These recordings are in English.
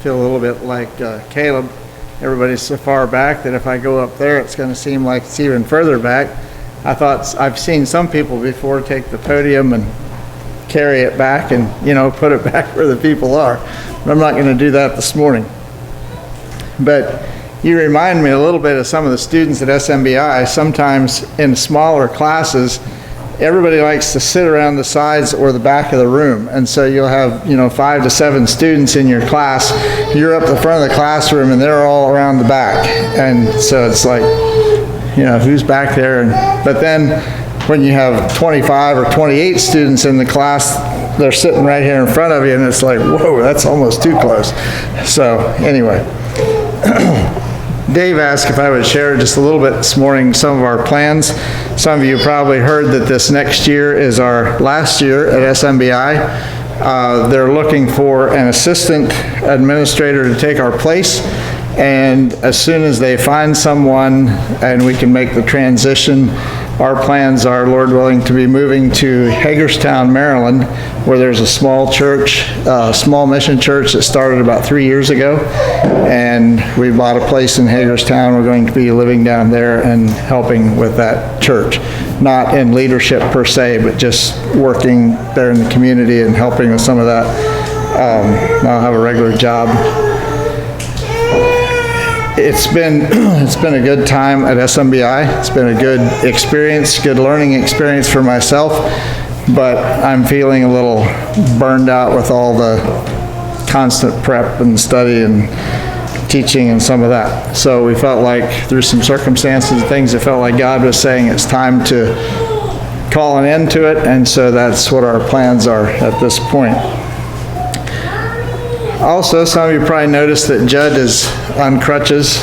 feel a little bit like Caleb. Everybody's so far back that if I go up there, it's going to seem like it's even further back. I thought I've seen some people before take the podium and carry it back and, put it back where the people are. But I'm not going to do that this morning. But you remind me a little bit of some of the students at SMBI. Sometimes in smaller classes, everybody likes to sit around the sides or the back of the room. And so you'll have, 5 to 7 students in your class. You're up the front of the classroom and they're all around the back. And so it's like, who's back there? But then when you have 25 or 28 students in the class, they're sitting right here in front of you and it's like, whoa, that's almost too close. So anyway, Dave asked if I would share just a little bit this morning some of our plans. Some of you probably heard that this next year is our last year at SMBI. They're looking for an assistant administrator to take our place, and as soon as they find someone and we can make the transition, our plans are, Lord willing, to be moving to Hagerstown, Maryland, where there's a small church, small mission church that started about 3 years ago. And we bought a place in Hagerstown. We're going to be living down there and helping with that church. Not in leadership per se, but just working there in the community and helping with some of that. I'll have a regular job. It's been a good time at SMBI. It's been a good experience, good learning experience for myself, but I'm feeling a little burned out with all the constant prep and study and teaching and some of that. So we felt like through some circumstances and things, it felt like God was saying it's time to call an end to it, and so that's what our plans are at this point. Also, some of you probably noticed that Judd is on crutches.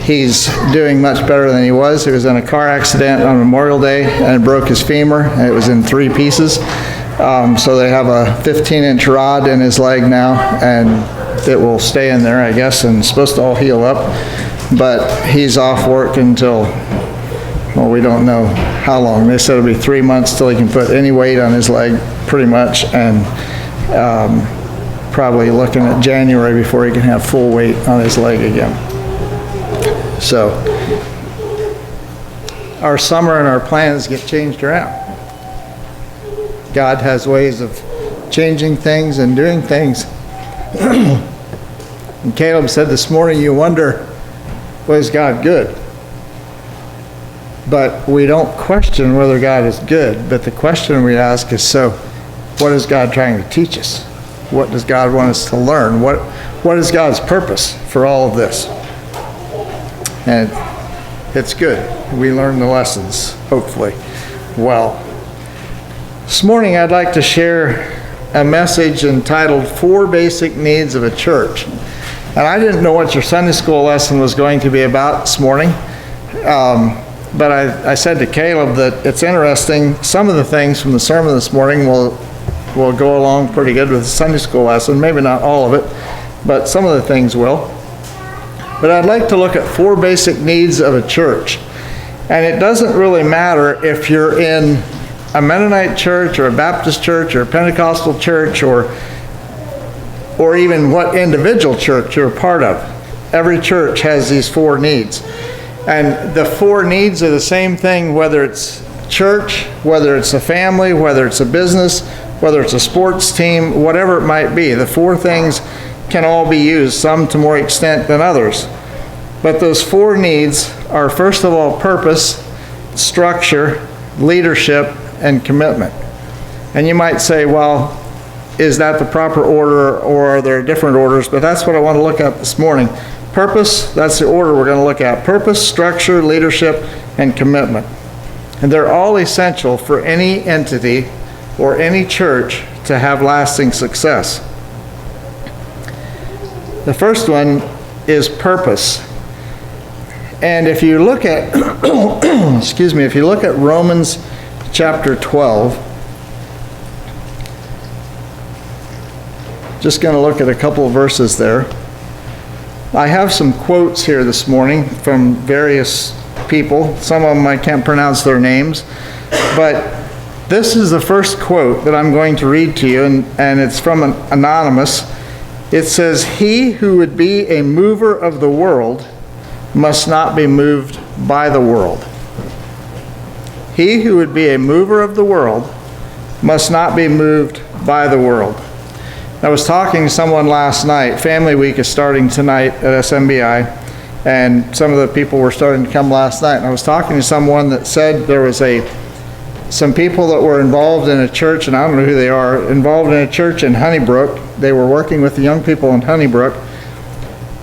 He's doing much better than he was. He was in a car accident on Memorial Day and broke his femur, and it was in 3 pieces. So they have a 15-inch rod in his leg now, and it will stay in there, I guess, and it's supposed to all heal up. But he's off work until, well, we don't know how long. They said it'll be 3 months till he can put any weight on his leg, pretty much, and probably looking at January before he can have full weight on his leg again. So our summer and our plans get changed around. God has ways of changing things and doing things. And Caleb said this morning, you wonder, was God good? But we don't question whether God is good, but the question we ask is, so what is God trying to teach us? What does God want us to learn? What is God's purpose for all of this? And it's good. We learn the lessons, hopefully. Well, this morning I'd like to share a message entitled 4 Basic Needs of a Church. And I didn't know what your Sunday school lesson was going to be about this morning. But I said to Caleb that it's interesting. Some of the things from the sermon this morning will go along pretty good with the Sunday school lesson. Maybe not all of it, but some of the things will. But I'd like to look at 4 basic needs of a church. And it doesn't really matter if you're in a Mennonite church or a Baptist church or a Pentecostal church or even what individual church you're a part of. Every church has these 4 needs. And the 4 needs are the same thing, whether it's church, whether it's a family, whether it's a business, whether it's a sports team, whatever it might be. The 4 things can all be used, some to more extent than others. But those 4 needs are, first of all, purpose, structure, leadership, and commitment. And you might say, well, is that the proper order, or are there different orders? But that's what I want to look at this morning. Purpose, that's the order we're going to look at. Purpose, structure, leadership, and commitment. And they're all essential for any entity or any church to have lasting success. The first one is purpose. And if you look at, if you look at Romans chapter 12, just going to look at a couple of verses there. I have some quotes here this morning from various people. Some of them I can't pronounce their names, but this is the first quote that I'm going to read to you, and it's from an anonymous, It says, he who would be a mover of the world must not be moved by the world. He who would be a mover of the world must not be moved by the world. I was talking to someone last night. Family Week is starting tonight at SMBI, and some of the people were starting to come last night. And I was talking to someone that said there was some people that were involved in a church, and I don't know who they are, involved in a church in Honeybrook. They were working with the young people in Honeybrook,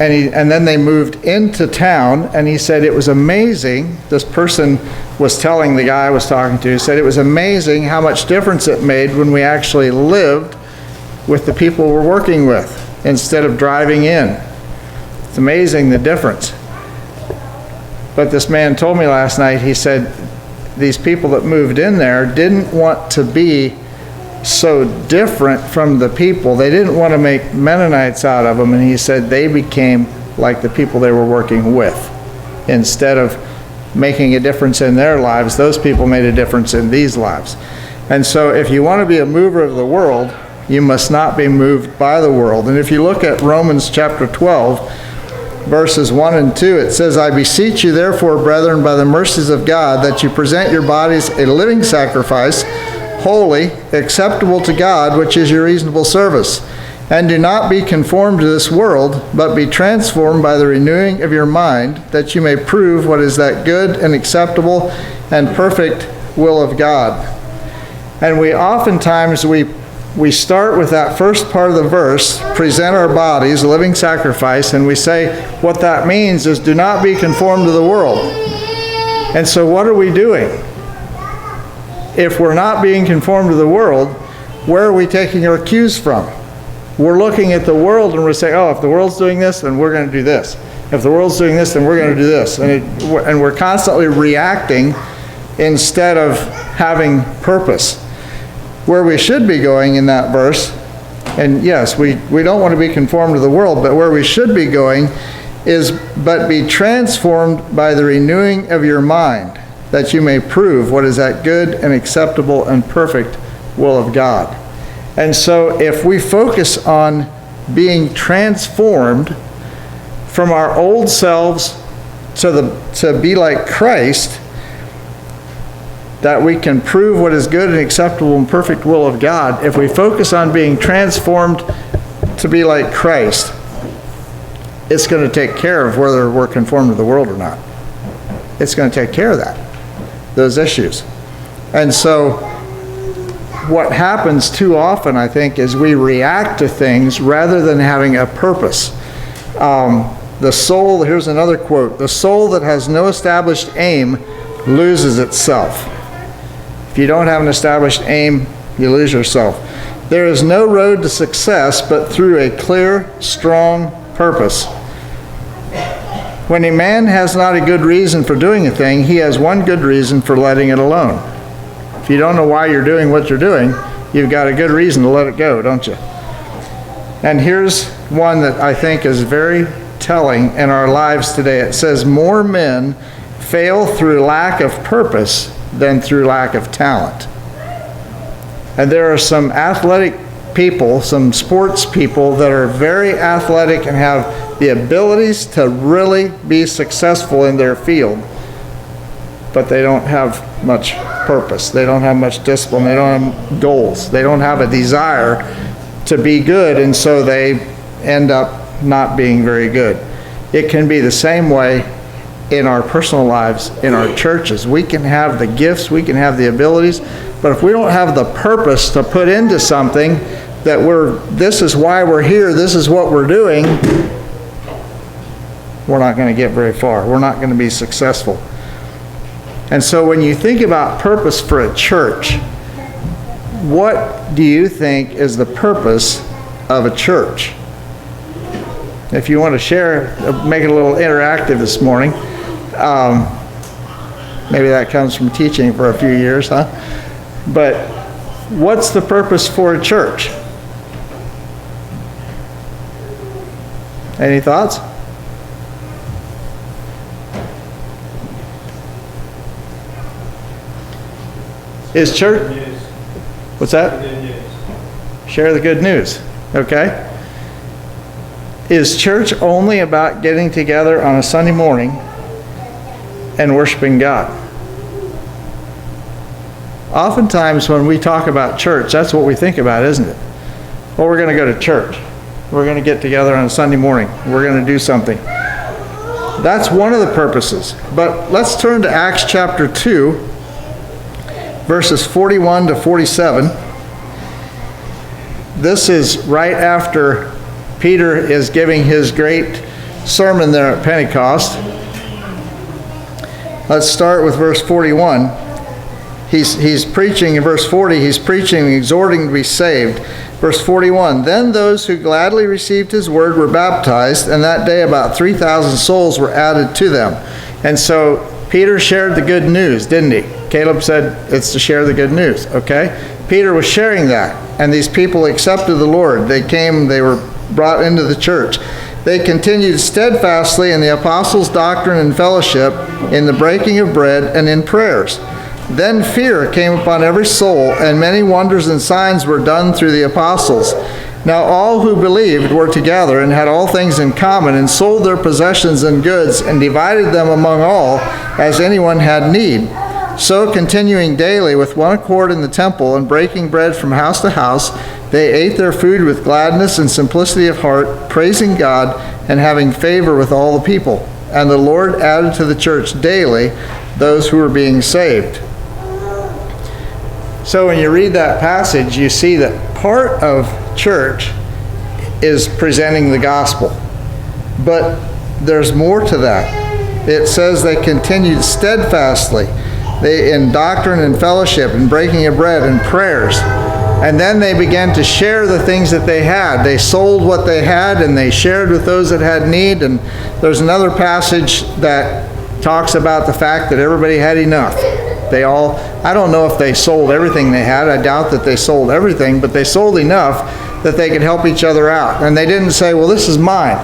and then they moved into town, and he said it was amazing. This person was telling the guy I was talking to, said it was amazing how much difference it made when we actually lived with the people we're working with instead of driving in. It's amazing the difference. But this man told me last night, he said these people that moved in there didn't want to be so different from the people. They didn't want to make Mennonites out of them, and he said they became like the people they were working with. Instead of making a difference in their lives, those people made a difference in these lives. And so if you want to be a mover of the world, you must not be moved by the world. And if you look at Romans chapter 12, verses 1 and 2, it says, I beseech you therefore, brethren, by the mercies of God, that you present your bodies a living sacrifice, holy, acceptable to God, which is your reasonable service. And do not be conformed to this world, but be transformed by the renewing of your mind, that you may prove what is that good and acceptable and perfect will of God. And we oftentimes, we start with that first part of the verse, present our bodies a living sacrifice, and we say what that means is do not be conformed to the world. And so what are we doing? If we're not being conformed to the world, where are we taking our cues from? We're looking at the world and we're saying, oh, if the world's doing this, then we're going to do this. If the world's doing this, then we're going to do this. And we're constantly reacting instead of having purpose. Where we should be going in that verse, and yes, we don't want to be conformed to the world, but where we should be going is, but be transformed by the renewing of your mind, that you may prove what is that good and acceptable and perfect will of God. And so if we focus on being transformed from our old selves to be like Christ, that we can prove what is good and acceptable and perfect will of God. If we focus on being transformed to be like Christ, it's going to take care of whether we're conformed to the world or not. It's going to take care of that, those issues. And so what happens too often, I think, is we react to things rather than having a purpose. The soul, here's another quote, the soul that has no established aim loses itself. If you don't have an established aim, you lose yourself. There is no road to success but through a clear, strong purpose. When a man has not a good reason for doing a thing, he has one good reason for letting it alone. If you don't know why you're doing what you're doing, you've got a good reason to let it go, don't you? And here's one that I think is very telling in our lives today. It says, more men fail through lack of purpose than through lack of talent. And there are some athletic people, some sports people that are very athletic and have the abilities to really be successful in their field, but they don't have much purpose. They don't have much discipline. They don't have goals. They don't have a desire to be good, and so they end up not being very good. It can be the same way in our personal lives, in our churches. We can have the gifts, we can have the abilities, but if we don't have the purpose to put into something that this is why we're here, this is what we're doing, we're not going to get very far. We're not going to be successful. And so when you think about purpose for a church, what do you think is the purpose of a church? If you want to share, make it a little interactive this morning. Maybe that comes from teaching for a few years, huh? But what's the purpose for a church? Any thoughts? Is church? What's that? Share the good news. Okay. Is church only about getting together on a Sunday morning and worshiping God? Oftentimes when we talk about church, that's what we think about, isn't it? Well, we're going to go to church. We're going to get together on a Sunday morning. We're going to do something. That's one of the purposes. But let's turn to Acts chapter 2, verses 41 to 47. This is right after Peter is giving his great sermon there at Pentecost. Let's start with verse 41. He's preaching in verse 40, he's preaching and exhorting to be saved. Verse 41, then those who gladly received his word were baptized, and that day about 3,000 souls were added to them. And so Peter shared the good news, didn't he? Caleb said it's to share the good news, okay? Peter was sharing that, and these people accepted the Lord. They came, they were brought into the church. They continued steadfastly in the apostles' doctrine and fellowship, in the breaking of bread, and in prayers. Then fear came upon every soul, and many wonders and signs were done through the apostles. Now all who believed were together and had all things in common, and sold their possessions and goods, and divided them among all, as anyone had need. So continuing daily with one accord in the temple, and breaking bread from house to house, they ate their food with gladness and simplicity of heart, praising God, and having favor with all the people. And the Lord added to the church daily those who were being saved. So when you read that passage, you see that part of church is presenting the gospel. But there's more to that. It says they continued steadfastly in doctrine and fellowship and breaking of bread and prayers. And then they began to share the things that they had. They sold what they had and they shared with those that had need. And there's another passage that talks about the fact that everybody had enough. I don't know if they sold everything they had. I doubt that they sold everything, but they sold enough that they could help each other out. And they didn't say, well, this is mine.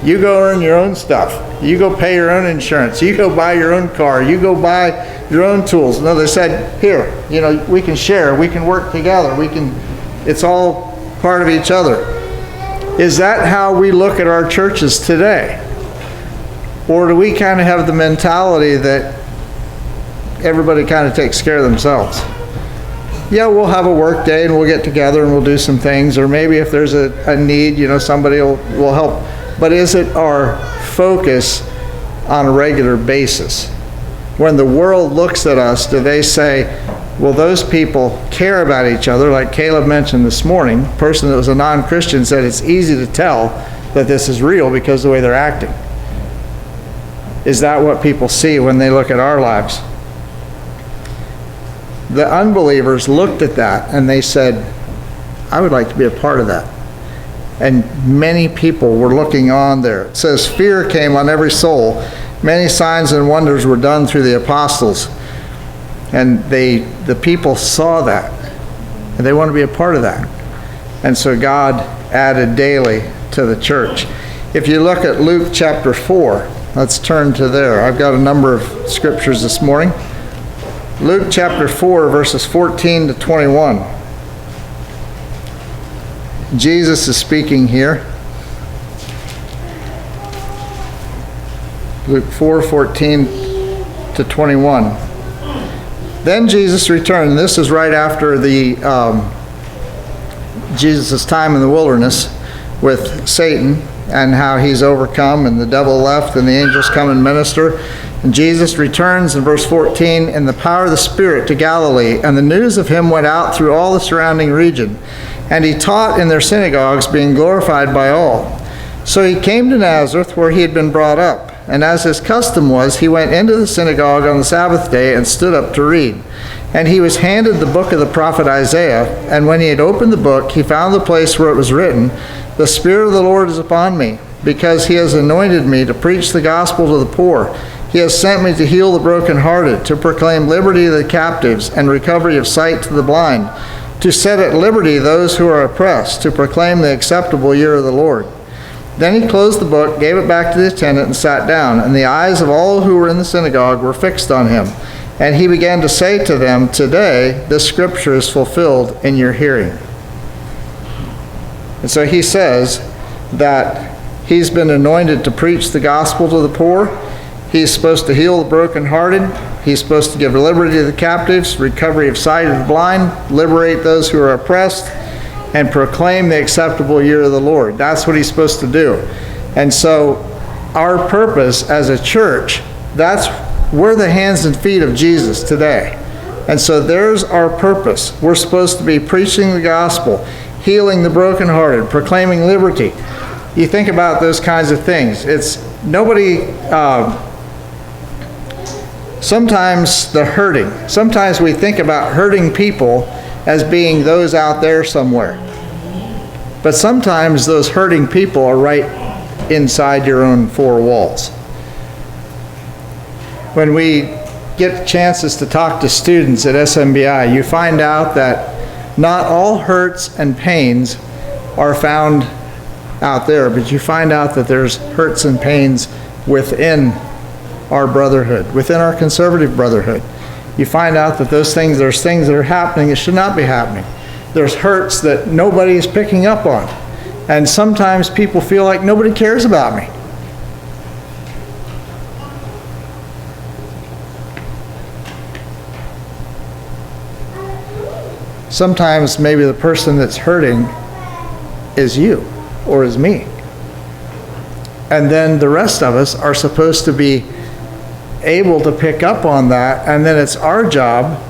You go earn your own stuff. You go pay your own insurance. You go buy your own car. You go buy your own tools. No, they said, here, we can share. We can work together. It's all part of each other. Is that how we look at our churches today? Or do we kind of have the mentality that everybody kind of takes care of themselves? Yeah, we'll have a work day and we'll get together and we'll do some things, or maybe if there's a need, somebody will help. But is it our focus on a regular basis? When the world looks at us, do they say, well, those people care about each other? Like Caleb mentioned this morning, a person that was a non-Christian said it's easy to tell that this is real because of the way they're acting. Is that what people see when they look at our lives? The unbelievers looked at that and they said, I would like to be a part of that. And many people were looking on there. It says, fear came on every soul. Many signs and wonders were done through the apostles. And the people saw that. And they want to be a part of that. And so God added daily to the church. If you look at Luke chapter 4, let's turn to there. I've got a number of scriptures this morning. Luke chapter 4, verses 14 to 21. Jesus is speaking here. Luke 4:14 to 21. Then Jesus returned. And this is right after Jesus' time in the wilderness with Satan and how he's overcome and the devil left and the angels come and minister. And Jesus returns in verse 14 in the power of the Spirit to Galilee, and the news of him went out through all the surrounding region. And he taught in their synagogues, being glorified by all. So he came to Nazareth, where he had been brought up. And as his custom was, he went into the synagogue on the Sabbath day and stood up to read. And he was handed the book of the prophet Isaiah. And when he had opened the book, he found the place where it was written, "The Spirit of the Lord is upon me, because he has anointed me to preach the gospel to the poor. He has sent me to heal the brokenhearted, to proclaim liberty to the captives, and recovery of sight to the blind, to set at liberty those who are oppressed, to proclaim the acceptable year of the Lord." Then he closed the book, gave it back to the attendant, and sat down. And the eyes of all who were in the synagogue were fixed on him. And he began to say to them, "Today this scripture is fulfilled in your hearing." And so he says that He's been anointed to preach the gospel to the poor. He's supposed to heal the brokenhearted. He's supposed to give liberty to the captives, recovery of sight of the blind, liberate those who are oppressed, and proclaim the acceptable year of the Lord. That's what he's supposed to do. And so our purpose as a church, we're the hands and feet of Jesus today. And so there's our purpose. We're supposed to be preaching the gospel, healing the brokenhearted, proclaiming liberty. You think about those kinds of things. Sometimes the hurting. Sometimes we think about hurting people as being those out there somewhere. But sometimes those hurting people are right inside your own four walls. When we get chances to talk to students at SMBI, you find out that not all hurts and pains are found out there, but you find out that there's hurts and pains within our brotherhood, within our conservative brotherhood. You find out that there's things that are happening that should not be happening. There's hurts that nobody is picking up on. And sometimes people feel like nobody cares about me. Sometimes maybe the person that's hurting is you or is me. And then the rest of us are supposed to be able to pick up on that, and then it's our job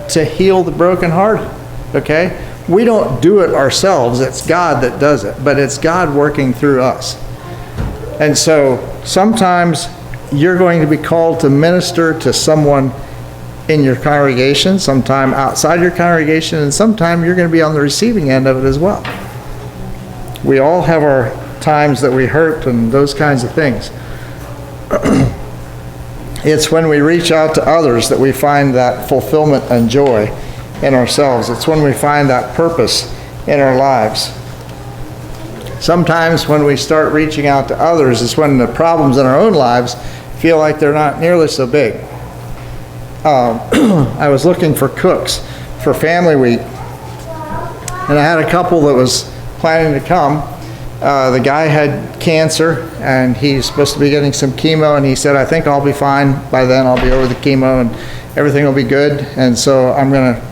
to heal the brokenhearted. Okay? We don't do it ourselves. It's God that does it, but it's God working through us. And so sometimes you're going to be called to minister to someone in your congregation, sometime outside your congregation, and sometime you're going to be on the receiving end of it as well. We all have our times that we hurt and those kinds of things. It's when we reach out to others that we find that fulfillment and joy in ourselves. It's when we find that purpose in our lives. Sometimes when we start reaching out to others is when the problems in our own lives feel like they're not nearly so big. I was looking for cooks for family week, and I had a couple that was planning to come. The guy had cancer, and he's supposed to be getting some chemo, and he said, I think I'll be fine by then. I'll be over the chemo, and everything will be good. And so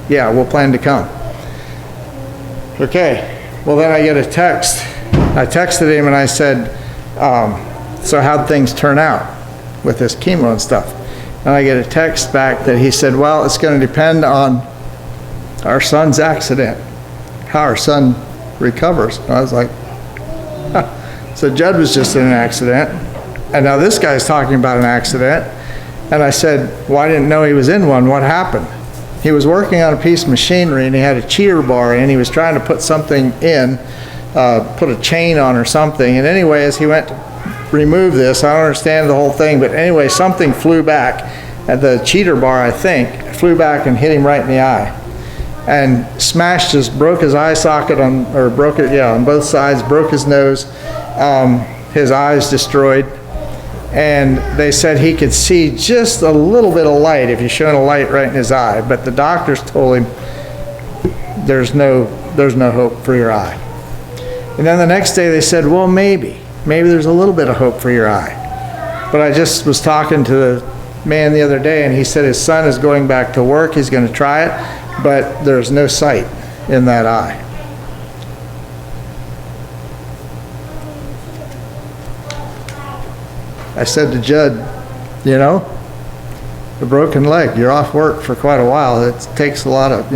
we'll plan to come. Okay, well then I get a text. I texted him, and I said, so how'd things turn out with this chemo and stuff? And I get a text back that he said, well, it's going to depend on our son's accident, how our son recovers. And I was like, So Judd was just in an accident, and now this guy's talking about an accident. And I said, well, I didn't know he was in one. What happened? He was working on a piece of machinery, and he had a cheater bar, and he was trying to put something in, put a chain on or something. And anyway, as he went to remove this, I don't understand the whole thing, but anyway, something flew back at the cheater bar, I think, flew back and hit him right in the eye, and broke his eye socket on both sides, broke his nose, his eyes destroyed, and they said he could see just a little bit of light if you shone a light right in his eye, but the doctors told him there's no hope for your eye. And then the next day they said, well, maybe there's a little bit of hope for your eye. But I just was talking to the man the other day, and he said his son is going back to work. He's going to try it, but there's no sight in that eye. I said to Judd, a broken leg, you're off work for quite a while. It takes a lot of,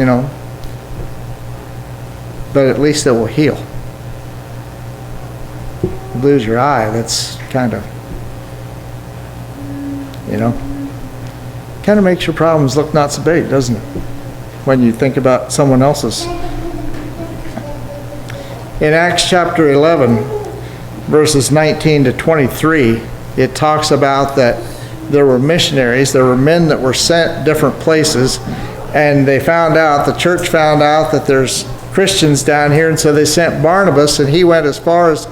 but at least it will heal. You lose your eye, that's kind of makes your problems look not so big, doesn't it? When you think about someone else's. In Acts chapter 11, verses 19 to 23, it talks about that there were missionaries, there were men that were sent different places, and the church found out that there's Christians down here, and so they sent Barnabas, and he went as far as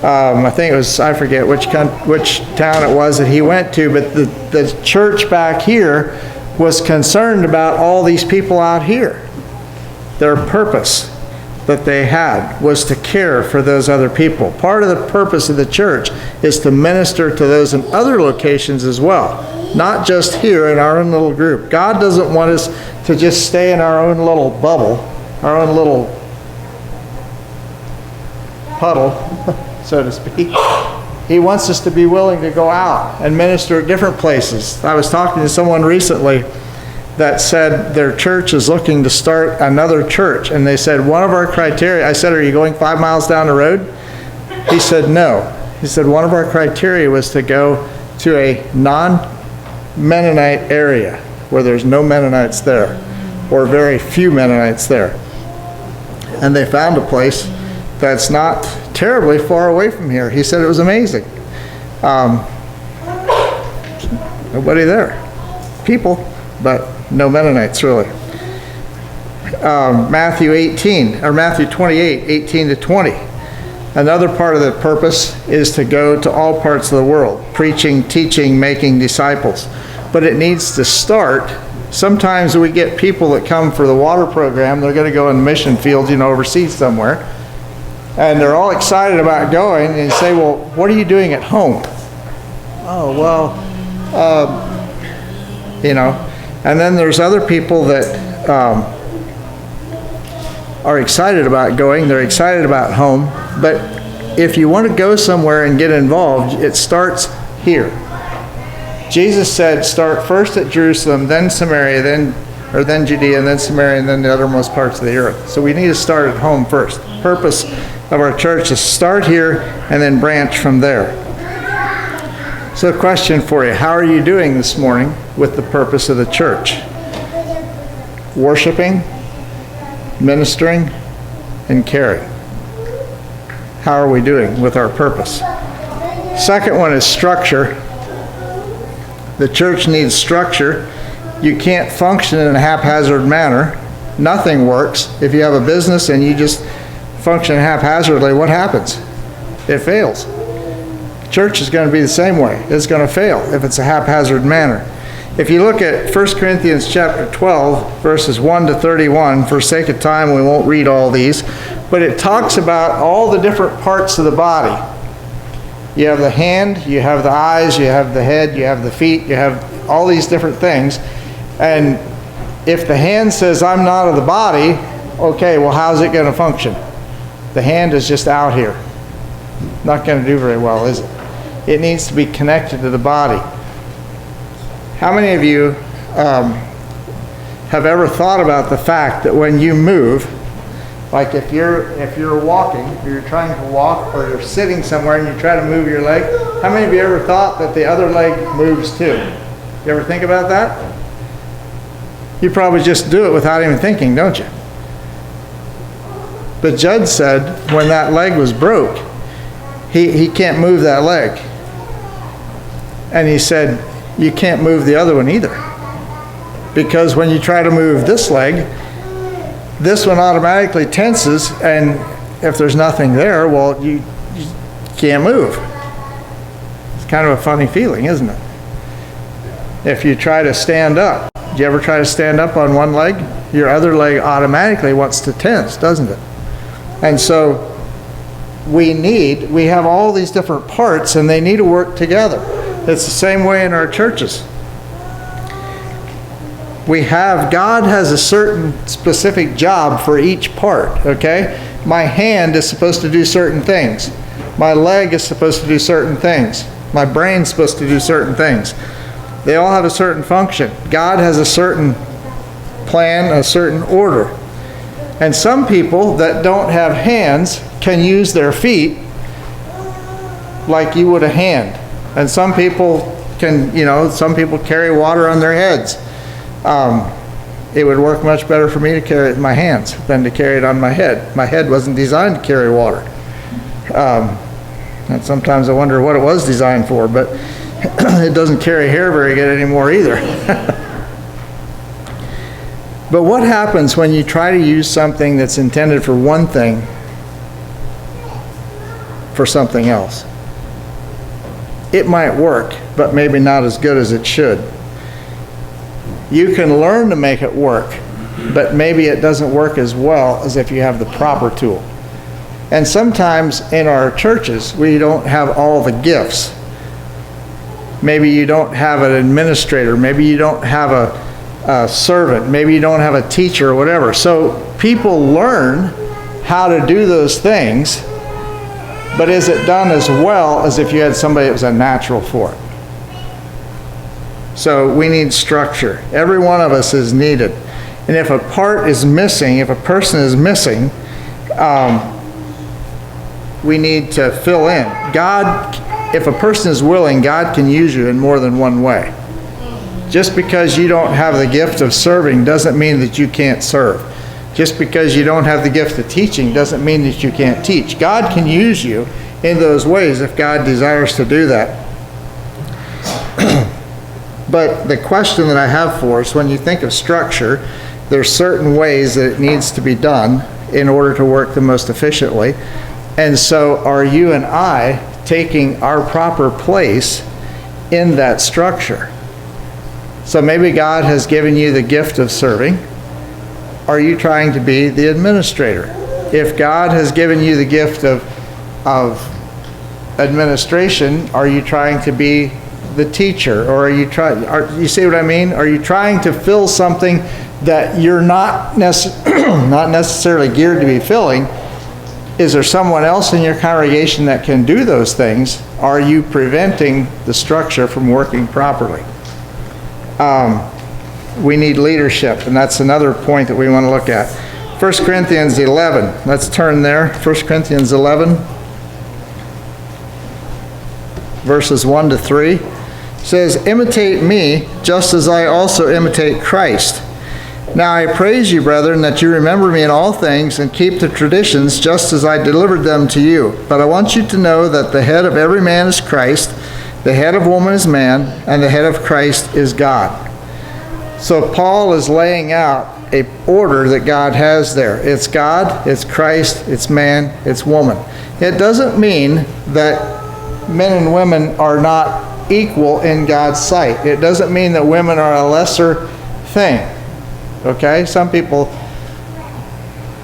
I forget which town it was that he went to, but the church back here was concerned about all these people out here, their purpose. that they had was to care for those other people. Part of the purpose of the church is to minister to those in other locations as well, not just here in our own little group. God doesn't want us to just stay in our own little bubble, our own little puddle, so to speak. He wants us to be willing to go out and minister at different places. I was talking to someone recently that said their church is looking to start another church. And they said, one of our criteria, I said, are you going 5 miles down the road? He said, no. He said, one of our criteria was to go to a non-Mennonite area where there's no Mennonites there, or very few Mennonites there. And they found a place that's not terribly far away from here. He said it was amazing. Nobody there. People, but no Mennonites really. Matthew 28, 18 to 20. Another part of the purpose is to go to all parts of the world, preaching, teaching, making disciples. But it needs to start. Sometimes we get people that come for the water program, they're going to go in the mission fields, overseas somewhere. And they're all excited about going, and you say, well, what are you doing at home? Oh, well, And then there's other people that are excited about going. They're excited about home. But if you want to go somewhere and get involved, it starts here. Jesus said, start first at Jerusalem, then Samaria, then Judea, and then Samaria, and then the uttermost parts of the earth. So we need to start at home first. The purpose of our church is start here and then branch from there. So a question for you. How are you doing this morning with the purpose of the church? Worshiping, ministering, and caring. How are we doing with our purpose? Second one is structure. The church needs structure. You can't function in a haphazard manner. Nothing works. If you have a business and you just function haphazardly, what happens? It fails. Church is going to be the same way. It's going to fail if it's a haphazard manner. If you look at 1 Corinthians chapter 12, verses 1 to 31, for sake of time we won't read all these, but it talks about all the different parts of the body. You have the hand, you have the eyes, you have the head, you have the feet, you have all these different things. And if the hand says, I'm not of the body, okay, well, how's it going to function? The hand is just out here. Not going to do very well, is it? It needs to be connected to the body. How many of you have ever thought about the fact that when you move, like if you're walking, or you're trying to walk, or you're sitting somewhere and you try to move your leg, how many of you ever thought that the other leg moves too? You ever think about that? You probably just do it without even thinking, don't you? But Judd said when that leg was broke, he can't move that leg. And he said, you can't move the other one either. Because when you try to move this leg, this one automatically tenses, and if there's nothing there, well, you can't move. It's kind of a funny feeling, isn't it? If you try to stand up, do you ever try to stand up on one leg? Your other leg automatically wants to tense, doesn't it? And so we have all these different parts, and they need to work together. It's the same way in our churches. God has a certain specific job for each part, okay? My hand is supposed to do certain things. My leg is supposed to do certain things. My brain's supposed to do certain things. They all have a certain function. God has a certain plan, a certain order. And some people that don't have hands can use their feet like you would a hand. And some people can, some people carry water on their heads. It would work much better for me to carry it in my hands than to carry it on my head. My head wasn't designed to carry water. And sometimes I wonder what it was designed for, but it doesn't carry hair very good anymore either. But what happens when you try to use something that's intended for one thing for something else? It might work, but maybe not as good as it should. You can learn to make it work. but maybe it doesn't work as well as if you have the proper tool. And sometimes in our churches, we don't have all the gifts. Maybe you don't have an administrator. Maybe you don't have a servant. Maybe you don't have a teacher or whatever. So people learn how to do those things, but is it done as well as if you had somebody that was a natural for it? So we need structure. Every one of us is needed. And if a part is missing, if a person is missing, we need to fill in. God, if a person is willing, God can use you in more than one way. Just because you don't have the gift of serving doesn't mean that you can't serve. Just because you don't have the gift of teaching doesn't mean that you can't teach. God can use you in those ways if God desires to do that. But the question that I have for us, when you think of structure, there's certain ways that it needs to be done in order to work the most efficiently. And so are you and I taking our proper place in that structure? So maybe God has given you the gift of serving. Are you trying to be the administrator? If God has given you the gift of administration, are you trying to be the teacher? Or you see what I mean? Are you trying to fill something that you're not necessarily geared to be filling? Is there someone else in your congregation that can do those things? Are you preventing the structure from working properly? We need leadership, and that's another point that we want to look at. 1 Corinthians 11. Let's turn there. 1 Corinthians 11, verses 1 to 3. It says, "Imitate me, just as I also imitate Christ. Now I praise you, brethren, that you remember me in all things and keep the traditions just as I delivered them to you. But I want you to know that the head of every man is Christ, the head of woman is man, and the head of Christ is God." So Paul is laying out an order that God has there. It's God, it's Christ, it's man, it's woman. It doesn't mean that men and women are not equal in God's sight. It doesn't mean that women are a lesser thing. Okay? Some people,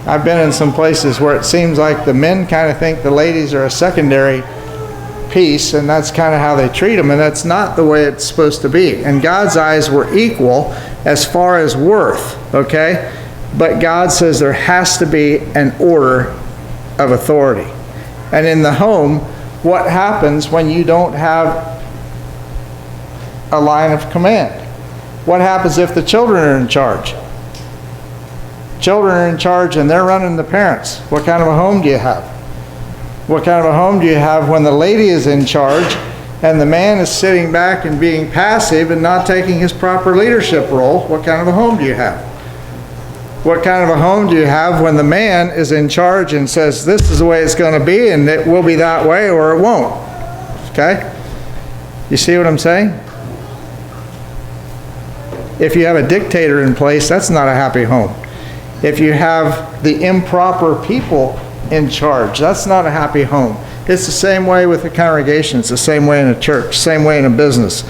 I've been in some places where it seems like the men kind of think the ladies are a secondary piece, and that's kind of how they treat them, and that's not the way it's supposed to be. In God's eyes, we're equal as far as worth, okay? But God says there has to be an order of authority. And in the home, what happens when you don't have a line of command? What happens if the children are in charge? Children are in charge and they're running the parents. What kind of a home do you have? What kind of a home do you have when the lady is in charge and the man is sitting back and being passive and not taking his proper leadership role? What kind of a home do you have? What kind of a home do you have when the man is in charge and says, this is the way it's going to be and it will be that way or it won't? Okay? You see what I'm saying? If you have a dictator in place, that's not a happy home. If you have the improper people in charge, that's not a happy home. It's the same way with the congregation. It's the same way in a church, same way in a business.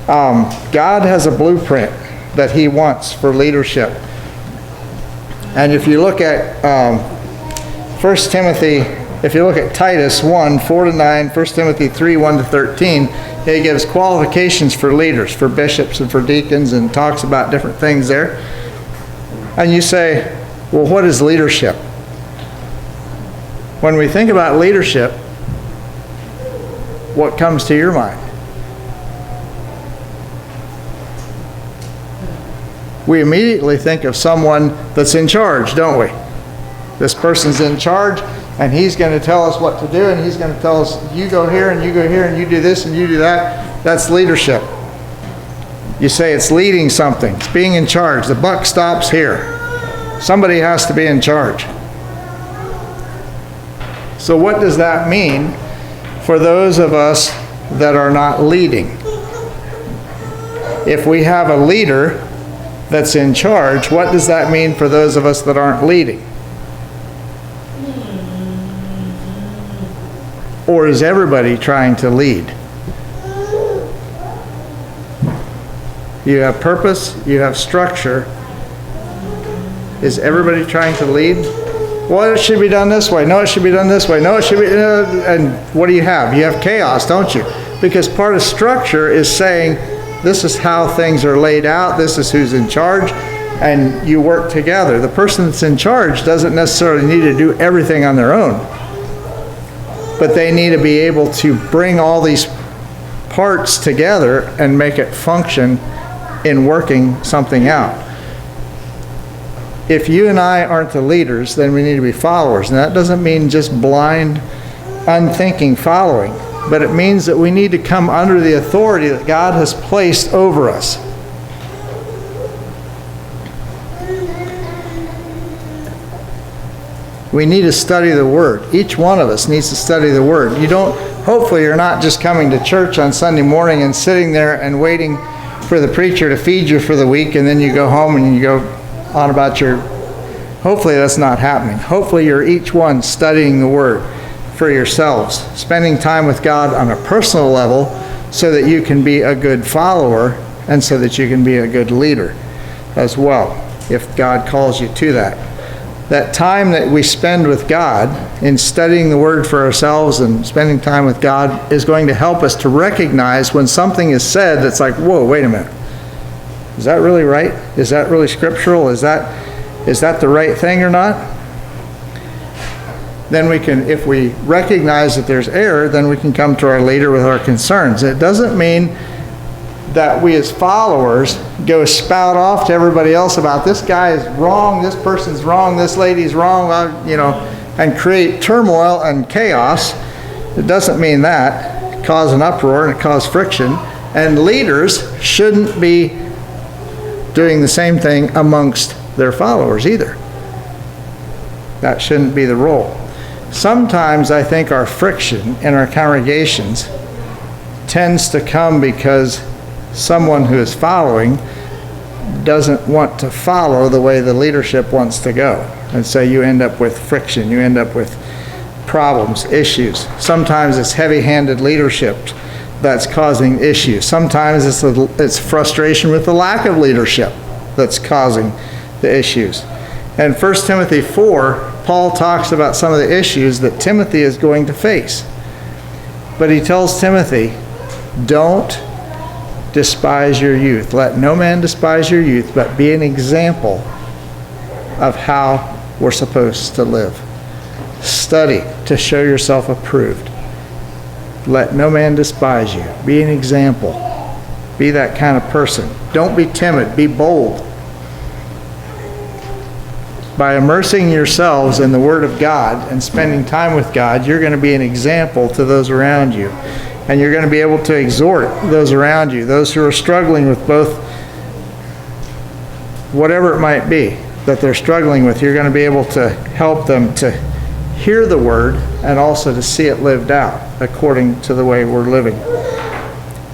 God has a blueprint that he wants for leadership. And if you look at 1 Timothy, if you look at Titus 1, 4-9, 1 Timothy 3, 1-13, it gives qualifications for leaders, for bishops and for deacons, and talks about different things there. And you say, well, what is leadership? When we think about leadership, what comes to your mind? We immediately think of someone that's in charge, don't we? This person's in charge, and he's going to tell us what to do, and he's going to tell us, you go here, and you go here, and you do this, and you do that. That's leadership. You say it's leading something. It's being in charge. The buck stops here. Somebody has to be in charge. So what does that mean for those of us that are not leading? If we have a leader that's in charge, what does that mean for those of us that aren't leading? Or is everybody trying to lead? You have purpose, you have structure, Is everybody trying to lead? Well, it should be done this way. No, it should be done this way. No, it should be, and what do you have? You have chaos, don't you? Because part of structure is saying, this is how things are laid out, this is who's in charge, and you work together. The person that's in charge doesn't necessarily need to do everything on their own, but they need to be able to bring all these parts together and make it function in working something out. If you and I aren't the leaders, then we need to be followers. And that doesn't mean just blind, unthinking following, but it means that we need to come under the authority that God has placed over us. We need to study the Word. Each one of us needs to study the Word. Hopefully you're not just coming to church on Sunday morning and sitting there and waiting for the preacher to feed you for the week, and then you go home and you go on about hopefully that's not happening. Hopefully you're each one studying the Word for yourselves, spending time with God on a personal level so that you can be a good follower and so that you can be a good leader as well, if God calls you to that. That time that we spend with God in studying the Word for ourselves and spending time with God is going to help us to recognize when something is said that's like, whoa, wait a minute. Is that really right? Is that really scriptural? Is that the right thing or not? Then we can, if we recognize that there's error, then we can come to our leader with our concerns. It doesn't mean that we as followers go spout off to everybody else about this guy is wrong, this person's wrong, this lady's wrong, and create turmoil and chaos. It doesn't mean that. It cause an uproar and it cause friction. And leaders shouldn't be doing the same thing amongst their followers either. That shouldn't be the role. Sometimes I think our friction in our congregations tends to come because someone who is following doesn't want to follow the way the leadership wants to go. And so you end up with friction, you end up with problems, issues. Sometimes it's heavy-handed leadership that's causing issues. Sometimes it's frustration with the lack of leadership that's causing the issues. And 1 Timothy 4, Paul talks about some of the issues that Timothy is going to face. But he tells Timothy, don't despise your youth. Let no man despise your youth, but be an example of how we're supposed to live. Study to show yourself approved. Let no man despise you. Be an example. Be that kind of person. Don't be timid. Be bold. By immersing yourselves in the Word of God and spending time with God, you're going to be an example to those around you. And you're going to be able to exhort those around you, those who are struggling with both, whatever it might be that they're struggling with. You're going to be able to help them to hear the Word and also to see it lived out according to the way we're living.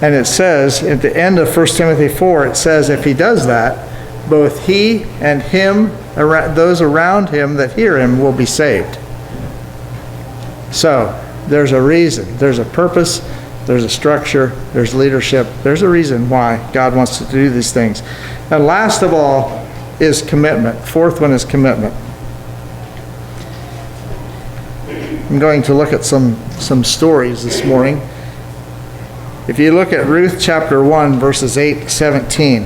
And it says, at the end of 1 Timothy 4, it says, if he does that, both he and him, those around him that hear him, will be saved. So, there's a reason, there's a purpose, there's a structure, there's leadership, there's a reason why God wants to do these things. And last of all is commitment. Fourth one is commitment. I'm going to look at some stories this morning. If you look at Ruth chapter 1, verses 8 to 17,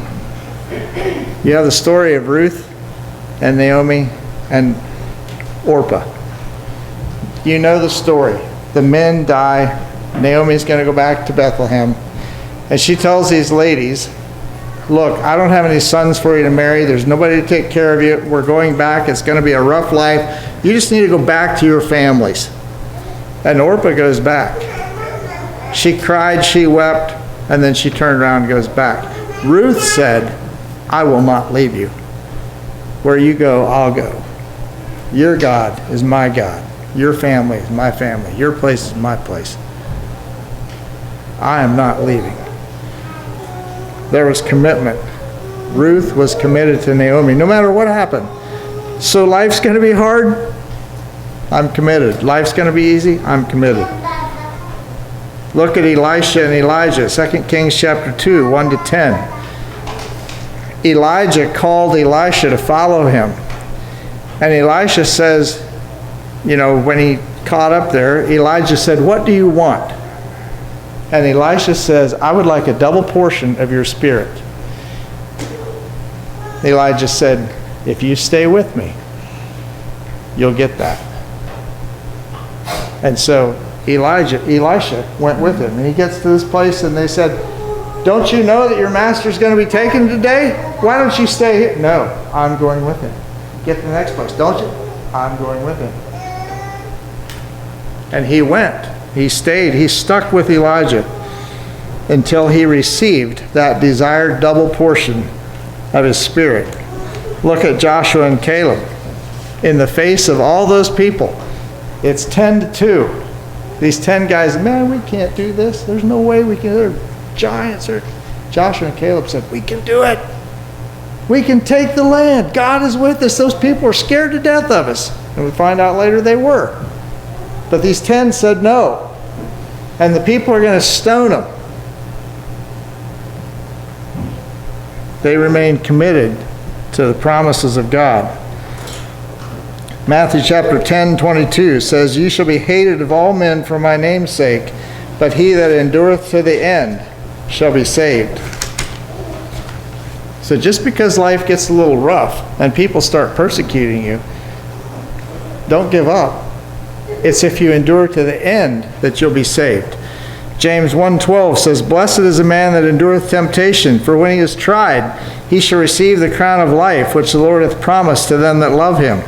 you have the story of Ruth and Naomi and Orpah. You know the story. The men die. Naomi's going to go back to Bethlehem. And she tells these ladies, look, I don't have any sons for you to marry. There's nobody to take care of you. We're going back. It's going to be a rough life. You just need to go back to your families. And Orpah goes back. She cried, she wept, and then she turned around and goes back. Ruth said, I will not leave you. Where you go, I'll go. Your God is my God. Your family is my family. Your place is my place. I am not leaving. There was commitment. Ruth was committed to Naomi, no matter what happened. So life's going to be hard? I'm committed. Life's going to be easy? I'm committed. Look at Elisha and Elijah, 2 Kings chapter 2, 1 to 10. Elijah called Elisha to follow him. And Elisha says, when he caught up there, Elijah said, "What do you want?" And Elisha says, "I would like a double portion of your spirit." Elijah said, "If you stay with me, you'll get that." And so Elisha went with him. And he gets to this place and they said, "Don't you know that your master's going to be taken today? Why don't you stay here?" "No, I'm going with him." "Get to the next place." "Don't you?" "I'm going with him." And he went. He stayed. He stuck with Elijah until he received that desired double portion of his spirit. Look at Joshua and Caleb. In the face of all those people, it's 10-2. These 10 guys, "Man, we can't do this. There's no way we can. They're giants." Joshua and Caleb said, "We can do it. We can take the land. God is with us. Those people are scared to death of us." And we find out later they were. But these 10 said no. And the people are going to stone them. They remained committed to the promises of God. Matthew chapter 10:22 says, "You shall be hated of all men for my name's sake, but he that endureth to the end shall be saved." So just because life gets a little rough and people start persecuting you, don't give up. It's if you endure to the end that you'll be saved. James 1:12 says, "Blessed is the man that endureth temptation, for when he is tried, he shall receive the crown of life, which the Lord hath promised to them that love him."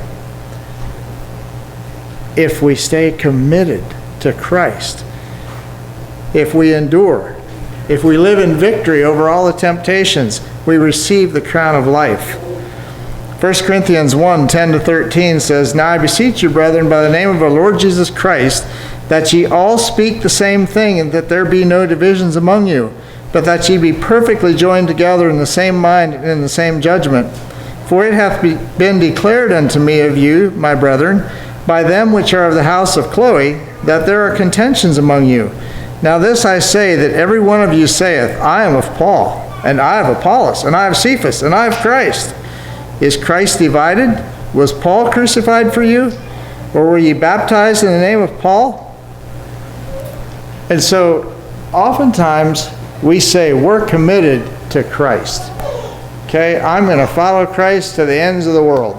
If we stay committed to Christ, if we endure, if we live in victory over all the temptations, we receive the crown of life. 1 Corinthians 1:10-13 says, "Now I beseech you, brethren, by the name of our Lord Jesus Christ, that ye all speak the same thing, and that there be no divisions among you, but that ye be perfectly joined together in the same mind and in the same judgment. For it hath been declared unto me of you, my brethren, by them which are of the house of Chloe, that there are contentions among you. Now this I say, that every one of you saith, I am of Paul, and I of Apollos, and I of Cephas, and I of Christ. Is Christ divided? Was Paul crucified for you? Or were ye baptized in the name of Paul?" And so, oftentimes, we say we're committed to Christ. Okay, I'm going to follow Christ to the ends of the world.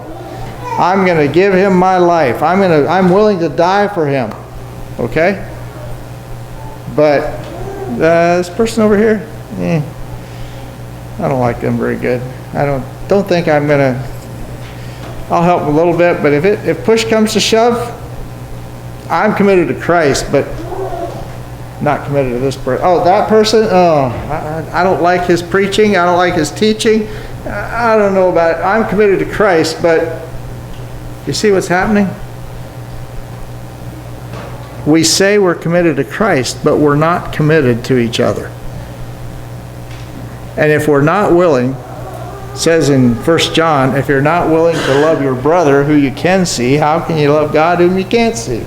I'm going to give him my life. I'm willing to die for him. Okay? But this person over here, I don't like them very good. I don't think I'm going to. I'll help a little bit, but if push comes to shove, I'm committed to Christ, but not committed to this person. Oh, that person, I don't like his preaching. I don't like his teaching. I don't know about it. I'm committed to Christ, but you see what's happening? We say we're committed to Christ, but we're not committed to each other. And if we're not willing, it says in 1 John, if you're not willing to love your brother who you can see, how can you love God whom you can't see?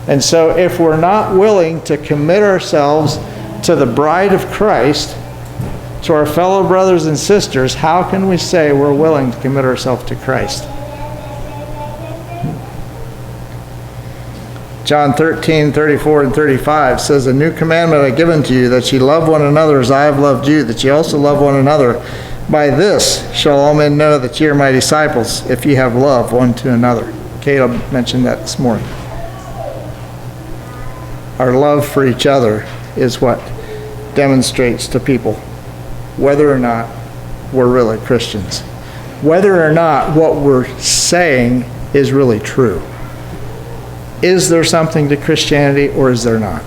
And so if we're not willing to commit ourselves to the bride of Christ, to our fellow brothers and sisters, how can we say we're willing to commit ourselves to Christ? John 13:34 and 35 says, "A new commandment I give unto you, that ye love one another as I have loved you, that ye also love one another. By this shall all men know that ye are my disciples, if ye have love one to another." Caleb mentioned that this morning. Our love for each other is what demonstrates to people whether or not we're really Christians, whether or not what we're saying is really true. Is there something to Christianity or is there not?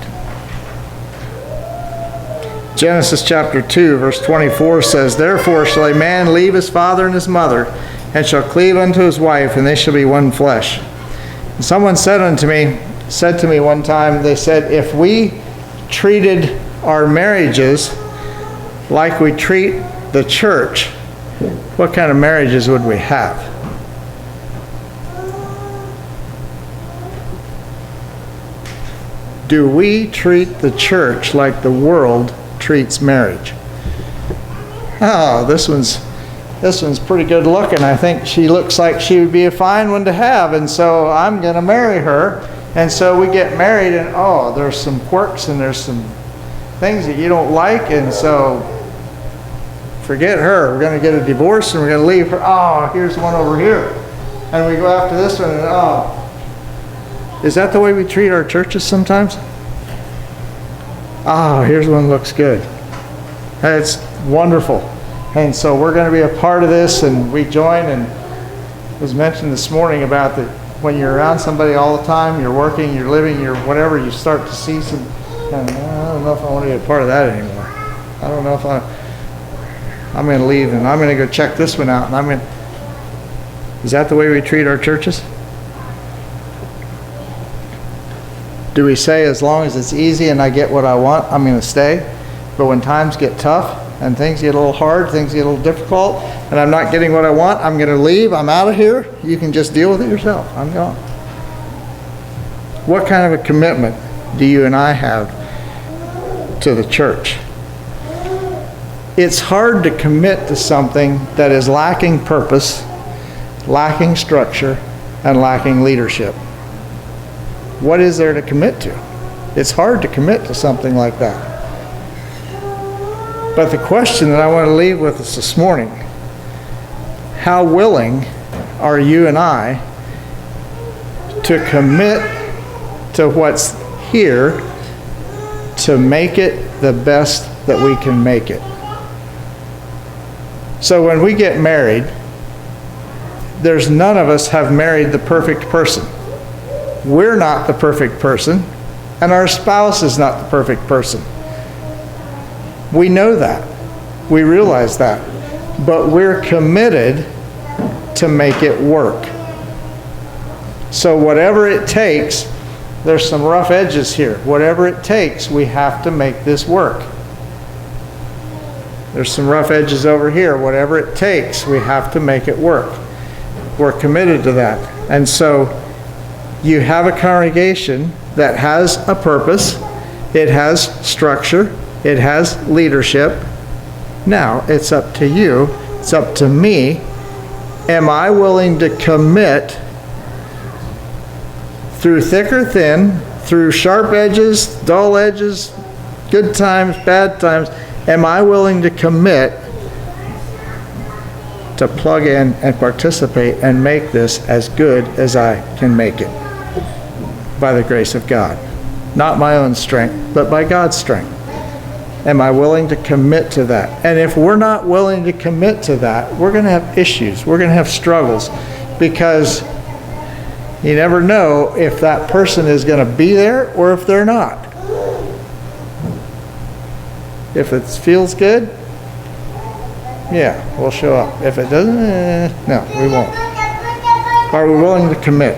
Genesis chapter 2 verse 24 says, "Therefore shall a man leave his father and his mother, and shall cleave unto his wife, and they shall be one flesh." And someone said to me one time, they said, if we treated our marriages like we treat the church, what kind of marriages would we have? Do we treat the church like the world treats marriage? Oh, this one's this one's pretty good looking. I think she looks like she would be a fine one to have, and so I'm going to marry her. And so we get married, and oh, there's some quirks and there's some things that you don't like, and so forget her. We're going to get a divorce and we're going to leave her. Oh, here's one over here. And we go after this one, and oh. Is that the way we treat our churches sometimes? Oh, here's one looks good. It's wonderful. And so we're going to be a part of this, and we join. And it was mentioned this morning about that when you're around somebody all the time, you're working, you're living, you're whatever, you start to see some, I don't know if I want to be a part of that anymore. I don't know if I'm going to leave and I'm going to go check this one out. And is that the way we treat our churches? Do we say, as long as it's easy and I get what I want, I'm going to stay? But when times get tough and things get a little hard, things get a little difficult, and I'm not getting what I want, I'm going to leave, I'm out of here. You can just deal with it yourself. I'm gone. What kind of a commitment do you and I have to the church? It's hard to commit to something that is lacking purpose, lacking structure, and lacking leadership. What is there to commit to? It's hard to commit to something like that. But the question that I want to leave with us this morning, how willing are you and I to commit to what's here to make it the best that we can make it? So when we get married, there's none of us have married the perfect person. We're not the perfect person, and our spouse is not the perfect person. We know that. We realize that. But we're committed to make it work. So whatever it takes, there's some rough edges here. Whatever it takes, we have to make this work. There's some rough edges over here. Whatever it takes, we have to make it work. We're committed to that. And so you have a congregation that has a purpose, it has structure, it has leadership. Now, it's up to you, it's up to me. Am I willing to commit through thick or thin, through sharp edges, dull edges, good times, bad times? Am I willing to commit to plug in and participate and make this as good as I can make it? By the grace of God. Not my own strength, but by God's strength. Am I willing to commit to that? And if we're not willing to commit to that, we're going to have issues. We're going to have struggles, because you never know if that person is going to be there or if they're not. If it feels good, yeah, we'll show up. If it doesn't, no, we won't. Are we willing to commit?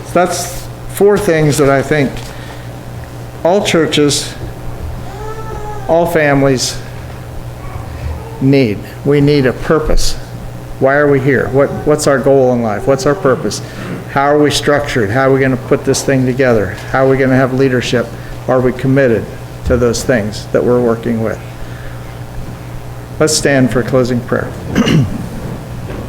So that's 4 things that I think all churches, all families need. We need a purpose. Why are we here? What's our goal in life? What's our purpose? How are we structured? How are we going to put this thing together? How are we going to have leadership? Are we committed to those things that we're working with? Let's stand for closing prayer.